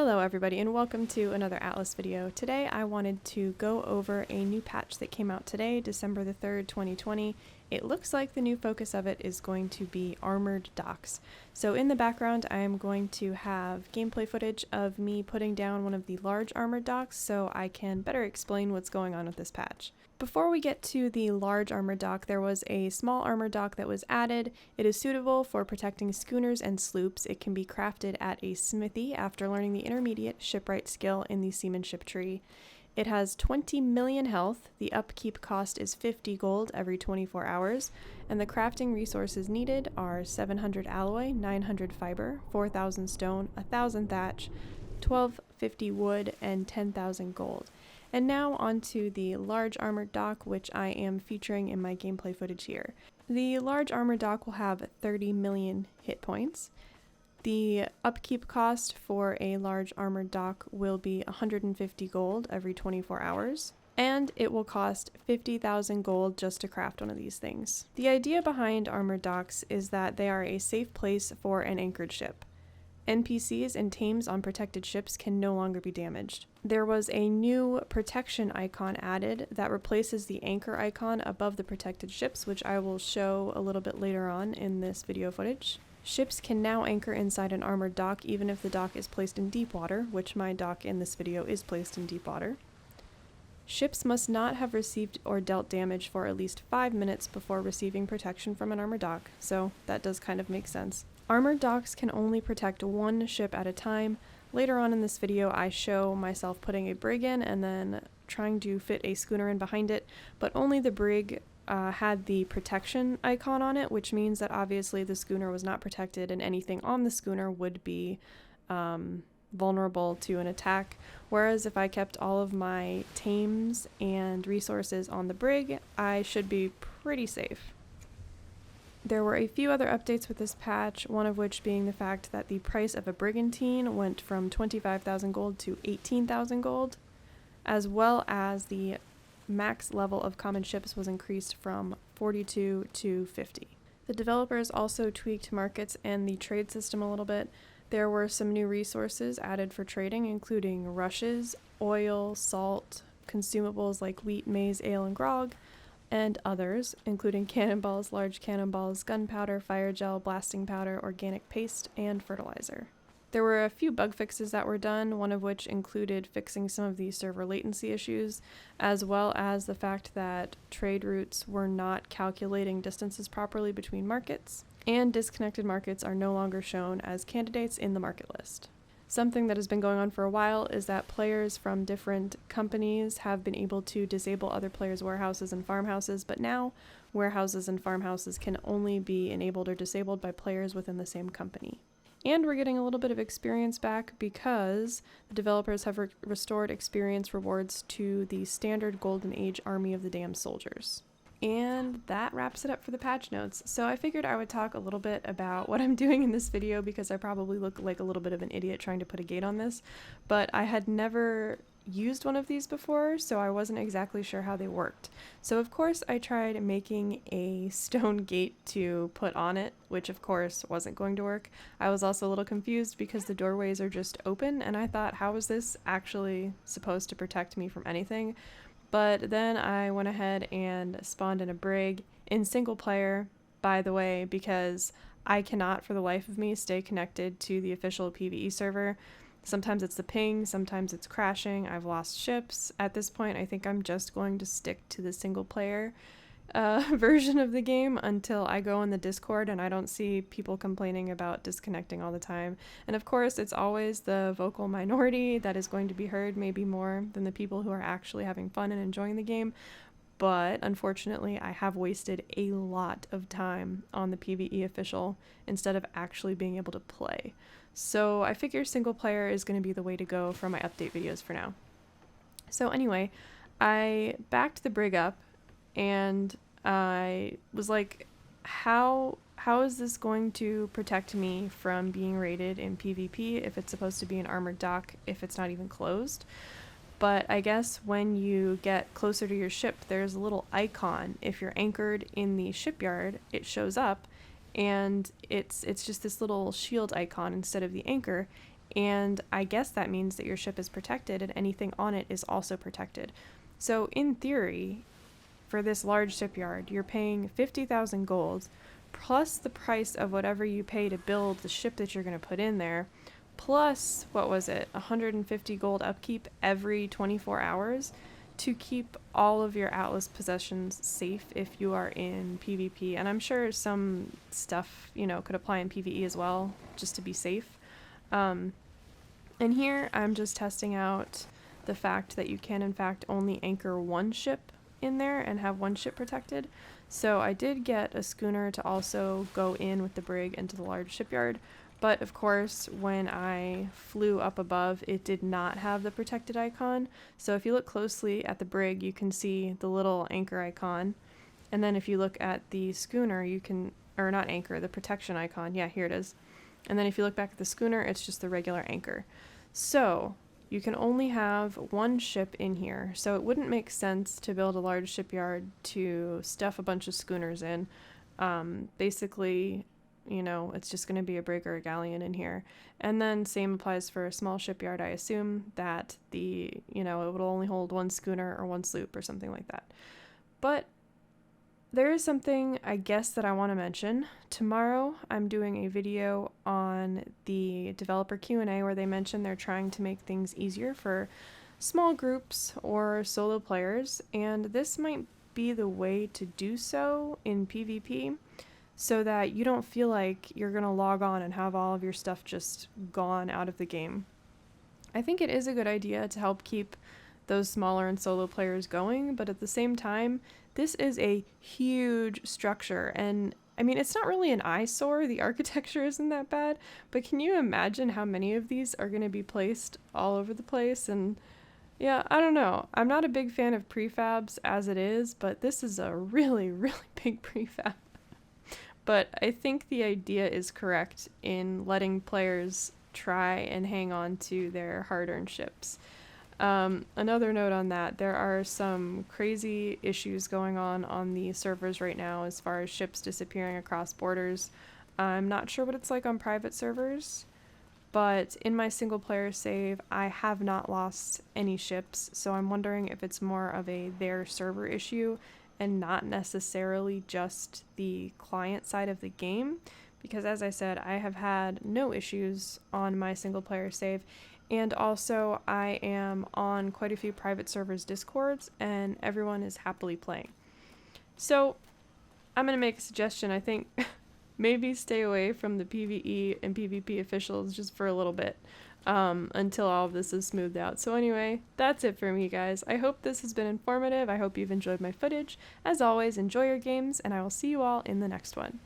Hello everybody and welcome to another Atlas video. Today I wanted to go over a new patch that came out today, December the 3rd, 2020. It looks like the new focus of it is going to be armored docks. So in the background I am going to have gameplay footage of me putting down one of the large armored docks so I can better explain what's going on with this patch. Before we get to the large armored dock, there was a small armored dock that was added. It is suitable for protecting schooners and sloops. It can be crafted at a smithy after learning the intermediate shipwright skill in the seamanship tree. It has 20 million health, the upkeep cost is 50 gold every 24 hours, and the crafting resources needed are 700 alloy, 900 fiber, 4,000 stone, 1,000 thatch, 1250 wood, and 10,000 gold. And now onto the large armored dock, which I am featuring in my gameplay footage here. The large armored dock will have 30 million hit points. The upkeep cost for a large armored dock will be 150 gold every 24 hours. And it will cost 50,000 gold just to craft one of these things. The idea behind armored docks is that they are a safe place for an anchored ship. NPCs and tames on protected ships can no longer be damaged. There was a new protection icon added that replaces the anchor icon above the protected ships, which I will show a little bit later on in this video footage. Ships can now anchor inside an armored dock even if the dock is placed in deep water, which my dock in this video is placed in deep water. Ships must not have received or dealt damage for at least 5 minutes before receiving protection from an armored dock, so that does kind of make sense. Armored docks can only protect one ship at a time. Later on in this video I show myself putting a brig in and then trying to fit a schooner in behind it, but only the brig had the protection icon on it, which means that obviously the schooner was not protected and anything on the schooner would be vulnerable to an attack, whereas if I kept all of my tames and resources on the brig, I should be pretty safe. There were a few other updates with this patch, one of which being the fact that the price of a brigantine went from 25,000 gold to 18,000 gold, as well as the max level of common ships was increased from 42 to 50. The developers also tweaked markets and the trade system a little bit. There were some new resources added for trading, including rushes, oil, salt, consumables like wheat, maize, ale, and grog, and others, including cannonballs, large cannonballs, gunpowder, fire gel, blasting powder, organic paste, and fertilizer. There were a few bug fixes that were done, one of which included fixing some of the server latency issues, as well as the fact that trade routes were not calculating distances properly between markets, and disconnected markets are no longer shown as candidates in the market list. Something that has been going on for a while is that players from different companies have been able to disable other players' warehouses and farmhouses, but now warehouses and farmhouses can only be enabled or disabled by players within the same company. And we're getting a little bit of experience back because the developers have restored experience rewards to the standard Golden Age Army of the Damned Soldiers. And that wraps it up for the patch notes. So I figured I would talk a little bit about what I'm doing in this video because I probably look like a little bit of an idiot trying to put a gate on this, but I had never used one of these before, so I wasn't exactly sure how they worked. So of course I tried making a stone gate to put on it, which of course wasn't going to work. I was also a little confused because the doorways are just open, and I thought, how is this actually supposed to protect me from anything? But then I went ahead and spawned in a brig in single player, by the way, because I cannot for the life of me stay connected to the official PvE server. Sometimes it's the ping, sometimes it's crashing, I've lost ships. At this point, I think I'm just going to stick to the single player version of the game until I go in the Discord and I don't see people complaining about disconnecting all the time. And of course, it's always the vocal minority that is going to be heard, maybe more than the people who are actually having fun and enjoying the game. But unfortunately, I have wasted a lot of time on the PvE official instead of actually being able to play. So I figure single player is going to be the way to go for my update videos for now. So anyway, I backed the brig up and I was like, how is this going to protect me from being raided in PvP if it's supposed to be an armored dock if it's not even closed? But I guess when you get closer to your ship, there's a little icon. If you're anchored in the shipyard, it shows up, and it's just this little shield icon instead of the anchor, and I guess that means that your ship is protected and anything on it is also protected. So in theory, for this large shipyard, you're paying 50,000 gold plus the price of whatever you pay to build the ship that you're going to put in there, plus, what was it, 150 gold upkeep every 24 hours to keep all of your Atlas possessions safe if you are in PvP. And I'm sure some stuff, could apply in PvE as well, just to be safe. And here I'm just testing out the fact that you can in fact only anchor one ship in there and have one ship protected. So I did get a schooner to also go in with the brig into the large shipyard, but of course when I flew up above it did not have the protected icon. So if you look closely at the brig you can see the little anchor icon, and then if you look at the schooner you can, or not anchor, the protection icon, yeah, here it is. And then if you look back at the schooner it's just the regular anchor. So you can only have one ship in here, so it wouldn't make sense to build a large shipyard to stuff a bunch of schooners in. Basically, it's just going to be a brig or a galleon in here. And then same applies for a small shipyard. I assume that it would only hold one schooner or one sloop or something like that. But there is something I guess that I want to mention. Tomorrow I'm doing a video on the developer Q&A where they mention they're trying to make things easier for small groups or solo players, and this might be the way to do so in PvP so that you don't feel like you're going to log on and have all of your stuff just gone out of the game. I think it is a good idea to help keep those smaller and solo players going, but at the same time, this is a huge structure, and I mean, it's not really an eyesore, the architecture isn't that bad, but can you imagine how many of these are going to be placed all over the place? And yeah, I don't know. I'm not a big fan of prefabs as it is, but this is a really, really big prefab. But I think the idea is correct in letting players try and hang on to their hard-earned ships. Another note on that, there are some crazy issues going on the servers right now as far as ships disappearing across borders. I'm not sure what it's like on private servers, but in my single player save, I have not lost any ships, so I'm wondering if it's more of their server issue and not necessarily just the client side of the game, because as I said, I have had no issues on my single player save. And also, I am on quite a few private servers' discords, and everyone is happily playing. So, I'm going to make a suggestion. I think maybe stay away from the PvE and PvP officials just for a little bit until all of this is smoothed out. So anyway, that's it for me, guys. I hope this has been informative. I hope you've enjoyed my footage. As always, enjoy your games, and I will see you all in the next one.